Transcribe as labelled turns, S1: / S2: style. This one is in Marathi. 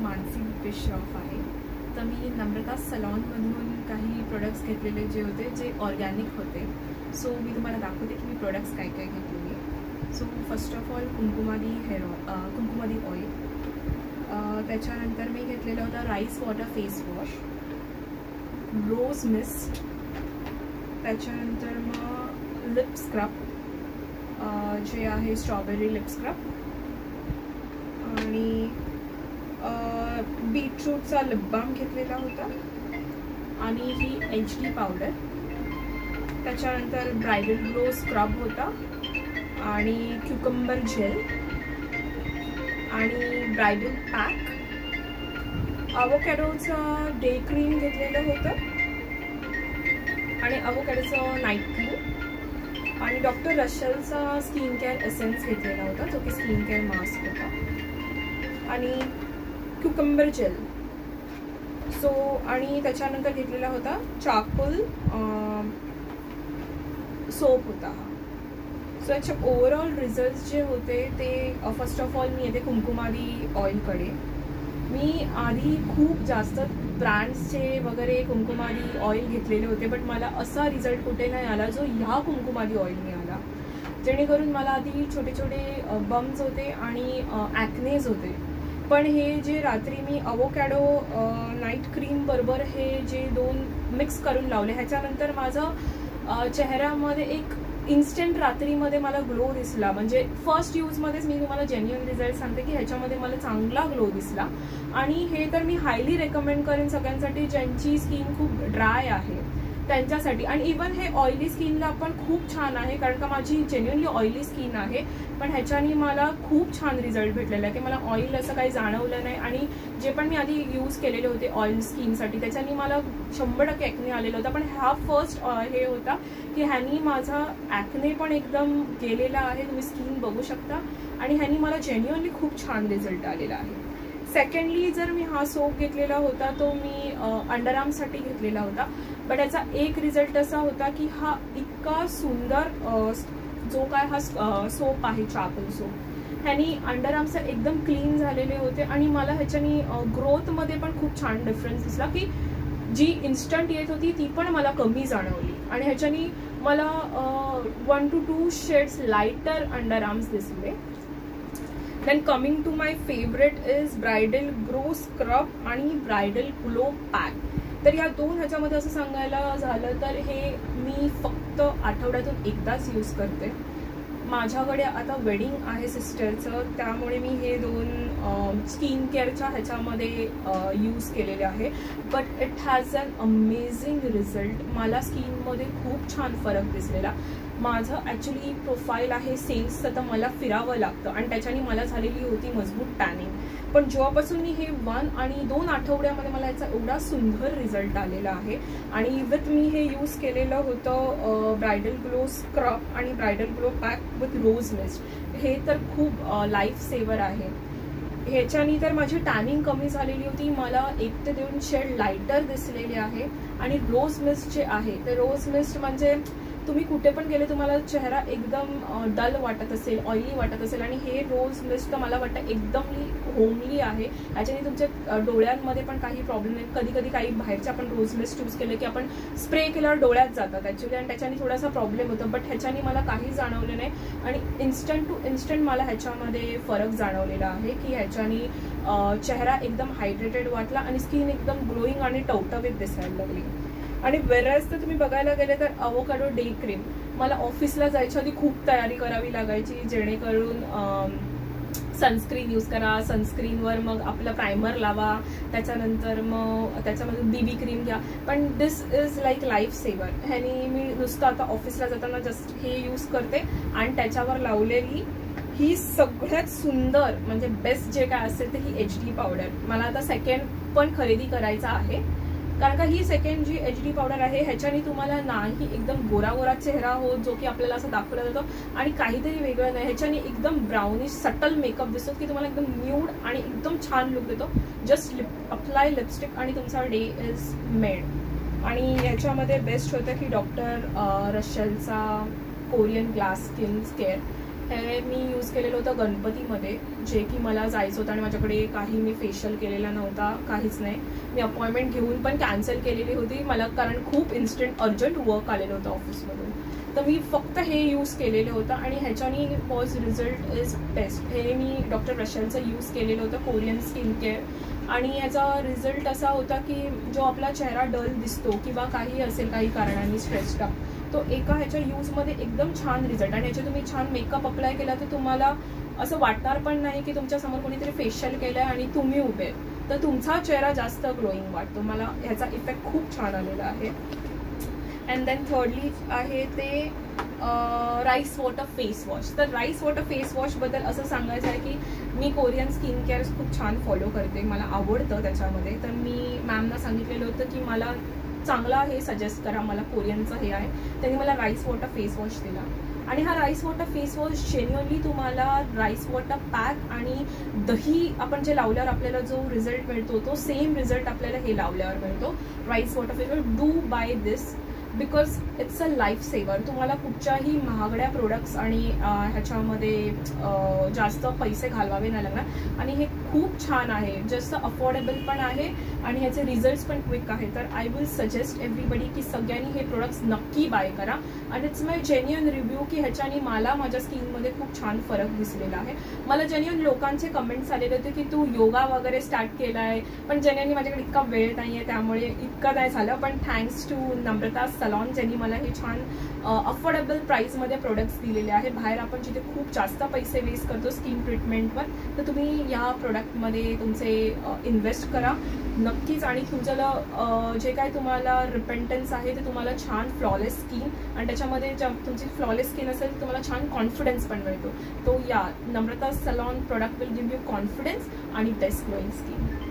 S1: मानसी बिश्रॉफ आहे. तर मी नम्रता सलॉनमधून काही प्रोडक्ट्स घेतलेले जे होते जे ऑर्गॅनिक होते. सो मी तुम्हाला दाखवते की मी प्रोडक्ट्स काय काय घेतलेले. So first of all Kumkumadi oil, त्याच्यानंतर मी घेतलेलं होतं rice water face wash, rose mist, त्याच्यानंतर मग लिप स्क्रब जे आहे स्ट्रॉबेरी लिप स्क्रब, आणि बीटरूटचा लिप बाम घेतलेला होता, आणि ही HD पावडर, त्याच्यानंतर ब्रायडल ग्लो स्क्रब होता, आणि क्युकंबर जेल, आणि ब्रायडल पॅक, अवोकॅडोचं डे क्रीम घेतलेलं होतं, आणि अवोकॅडोचं नाईट क्रीम, आणि डॉक्टर रशलचा स्किन केअर एसेन्स घेतलेला होता जो की स्किन केअर मास्क होता, आणि क्युकंबर जेल. सो आणि त्याच्यानंतर घेतलेला होता चारकोल सोप होता. सो याचे ओव्हरऑल रिझल्ट जे होते ते फर्स्ट ऑफ ऑल मी येते कुंकुमादी ऑइलकडे. मी आधी खूप जास्त ब्रँड्सचे वगैरे कुंकुमादी ऑइल घेतलेले होते, बट मला असा रिझल्ट कुठे नाही आला जो ह्या कुंकुमादी ऑइलने आला. जेणेकरून मला आधी छोटे छोटे बम्स होते आणि ॲक्नेज होते, पण हे जे रात्री मी अवोकॅडो नाईट क्रीम बरोबर हे जे 2 मिक्स करून लावले, ह्याच्यानंतर माझं चेहऱ्यामध्ये एक इन्स्टंट रात्रीमध्ये मला ग्लो दिसला. म्हणजे फर्स्ट यूजमध्येच मी तुम्हाला जेन्युइन रिझल्ट सांगते की ह्याच्यामध्ये मला चांगला ग्लो दिसला, आणि हे तर मी हायली रेकमेंड करेन सगळ्यांसाठी ज्यांची स्किन खूप ड्राय आहे त्यांच्यासाठी. आणि इवन हे ऑइली स्किनला पण खूप छान आहे, कारण का माझी जेन्युइनली ऑइली स्किन आहे, पण ह्याच्यानी मला खूप छान रिझल्ट भेटलेला आहे की मला ऑइल असं काही जाणवलं नाही. आणि जे पण मी आधी यूज केलेले होते ऑइल स्किनसाठी त्याच्यानी मला 100% ॲक्ने आलेला होता, पण हा फर्स्ट हे होता की ह्यानी माझा ॲक्ने पण एकदम गेलेला आहे, तुम्ही स्किन बघू शकता, आणि ह्यानी मला जेन्युइनली खूप छान रिझल्ट आलेला आहे. सेकंडली जर मी हा सोप घेतलेला होता तो मी अंडरआर्मसाठी घेतलेला होता, बट याचा एक रिझल्ट असा होता की हा इतका सुंदर जो काय हा सोप आहे चारकोल सोप, ह्यानी अंडरआर्म्स एकदम क्लीन झालेले होते, आणि मला ह्याच्यानी ग्रोथमध्ये पण खूप छान डिफरन्स दिसला की जी इन्स्टंट येत होती ती पण मला कमी जाणवली, आणि ह्याच्यानी मला 1 to 2 शेड्स लाइटर अंडरआर्म्स दिसले. Then coming to my favourite is bridal glow scrub आणि ब्रायडल ग्लो पॅक. तर या 2 ह्याच्यामध्ये असं सांगायला झालं तर हे मी फक्त आठवड्यातून एकदाच यूज करते. माझ्याकडे आता वेडिंग आहे सिस्टरचं, त्यामुळे मी हे 2 स्किन केअरच्या ह्याच्यामध्ये यूज केलेले आहे, but it has an amazing result. मला स्किनमध्ये खूप छान फरक दिसलेला. माझं ॲक्च्युली प्रोफाईल आहे सेल्सचं, तर मला फिरावं लागतं, आणि त्याच्याने मला झालेली होती मजबूत टॅनिंग, पण जेव्हापासून मी हे 1 आणि 2 आठवड्यामध्ये मला याचा एवढा सुंदर रिझल्ट आलेला आहे. आणि विथ मी हे यूज केलेलं होतं ब्रायडल ग्लो स्क्रब आणि bridal glow pack with rose mist. हे तर खूप लाईफ सेवर आहे. ह्याच्यानी तर माझी टॅनिंग कमी झालेली होती, मला 1 ते 2 शेड लाइटर दिसलेले आहे. आणि रोज मिस्ट जे आहे ते रोज मिस्ट म्हणजे तुम्ही कुठे पण गेले तुम्हाला चेहरा एकदम डल वाटत असेल, ऑइली वाटत असेल, आणि हे रोज मिस्ट तर मला वाटतं एकदम होमली आहे. याच्याने तुमच्या डोळ्यांमध्ये पण काही प्रॉब्लेम नाही. कधी कधी काही बाहेरचे आपण रोज मिस्ट यूज केले की आपण स्प्रे केल्यावर डोळ्यात जातात ॲक्च्युली, आणि त्याच्याने थोडासा प्रॉब्लेम होतो, बट ह्याच्याने मला काही जाणवलं नाही, आणि इन्स्टंट टू इन्स्टंट मला ह्याच्यामध्ये फरक जाणवलेला आहे की ह्याच्याने चेहरा एकदम हायड्रेटेड वाटला, आणि स्किन एकदम ग्लोईंग आणि टवटवीत दिसायला लागली. आणि वेरॅज तर तुम्ही बघायला गेले तर अवोकॅडो डे क्रीम मला ऑफिसला जायच्या आधी खूप तयारी करावी लागायची, जेणेकरून सनस्क्रीन यूज करा, सनस्क्रीनवर मग आपलं प्रायमर लावा, त्याच्यानंतर मग त्याच्यामध्ये BB क्रीम घ्या, पण दिस इज लाईक लाईफ सेवर. ह्यानी मी नुसतं आता ऑफिसला जाताना जस्ट हे यूज करते, आणि त्याच्यावर लावलेली ही सगळ्यात सुंदर म्हणजे बेस्ट जे काय असेल ते ही HD पावडर. मला आता सेकंड पण खरेदी करायचा आहे, कारण का ही सेकंड जी HD पावडर आहे ह्याच्याने तुम्हाला नाही एकदम गोरा गोरा चेहरा होत जो की आपल्याला असं दाखवला जातो, आणि काहीतरी वेगळं नाही. ह्याच्याने एकदम ब्राउनिश सटल मेकअप दिसतो की तुम्हाला एकदम न्यूड आणि एकदम छान लुक देतो. जस्ट अप्लाय लिपस्टिक आणि तुमचा डे इज मेड. आणि याच्यामध्ये बेस्ट होतं की डॉक्टर रशलचा कोरियन ग्लास स्किन केअर हे मी यूज केलेलं होतं गणपतीमध्ये, जे की मला जायचं होतं आणि माझ्याकडे काही मी फेशियल केलेला नव्हता, काहीच नाही. मी अपॉइंटमेंट घेऊन पण कॅन्सल केलेली होती मला, कारण खूप इन्स्टंट अर्जंट वर्क आलेलं होतं ऑफिसमधून. तर मी फक्त हे यूज केलेलं होतं आणि ह्याच्यानी वॉज रिझल्ट इज बेस्ट. हे मी डॉक्टर रशेलचं यूज केलेलं होतं, कोरियन स्किन केअर. आणि याचा रिझल्ट असा होता की जो आपला चेहरा डल दिसतो किंवा काही असेल काही कारणांनी स्ट्रेस्ड अप, तो एका ह्याच्या यूजमध्ये एकदम छान रिझल्ट. आणि ह्याच्या तुम्ही छान मेकअप अप्लाय केला तर तुम्हाला असं वाटणार पण नाही की तुमच्यासमोर कोणीतरी फेशियल केलं आहे आणि तुम्ही उभे आहेत, तर तुमचा चेहरा जास्त ग्लोईंग वाटतो. मला ह्याचा इफेक्ट खूप छान आलेला आहे. अँड देन थर्डली आहे ते राईस वॉटर फेस वॉश. तर राईस वॉटर फेस वॉशबद्दल असं सांगायचं आहे की मी कोरियन स्किन केअर खूप छान फॉलो करते, मला आवडतं त्याच्यामध्ये. तर मी मॅमना सांगितलेलं होतं की मला चांगला हे सजेस्ट करा, मला कोरियनचं हे आहे. त्यांनी मला राईस वॉटर फेस वॉश दिला. आणि हा rice water face wash genuinely तुम्हाला राईस वॉटर पॅक आणि दही आपण जे लावल्यावर आपल्याला जो रिझल्ट मिळतो तो सेम रिझल्ट आपल्याला हे लावल्यावर मिळतो. Rice water face wash, do buy this because it's a life saver. तुम्हाला कुठच्याही महागड्या प्रोडक्ट्स आणि ह्याच्यामध्ये जास्त पैसे घालवावे नाही लागणार. आणि हे खूप छान आहे, जास्त अफोर्डेबल पण आहे आणि ह्याचे रिझल्ट्स पण क्विक आहे. तर आय विल सजेस्ट एव्हरीबडी की सगळ्यांनी हे प्रोडक्ट्स नक्की बाय करा. आणि इट्स माय जेन्युअन रिव्ह्यू की ह्याच्याने मला माझ्या स्किनमध्ये खूप छान फरक दिसलेला आहे. मला जेन्युअन लोकांचे कमेंट्स आलेले होते की तू योगा वगैरे स्टार्ट केला आहे, पण जेन्युअनली माझ्याकडे इतका वेळ नाही आहे त्यामुळे इतकं नाही झालं. पण थँक्स टू नम्रता सलॉन ज्यांनी मला हे छान अफोर्डेबल प्राईसमध्ये प्रोडक्ट्स दिलेले आहे. बाहेर आपण जिथे खूप जास्त पैसे वेस्ट करतो स्किन ट्रीटमेंटवर, तर तुम्ही या प्रोडक्टमध्ये तुमचे इन्व्हेस्ट करा नक्कीच. आणि तुमचं जे काय तुम्हाला रिपेंटन्स आहे ते तुम्हाला छान फ्लॉलेस स्किन, आणि त्याच्यामध्ये तुमची फ्लॉलेस स्किन असेल तुम्हाला छान कॉन्फिडन्स पण मिळतो. तो या Namrata salon product will give you confidence आणि बेस्ट ग्लोईंग स्किन.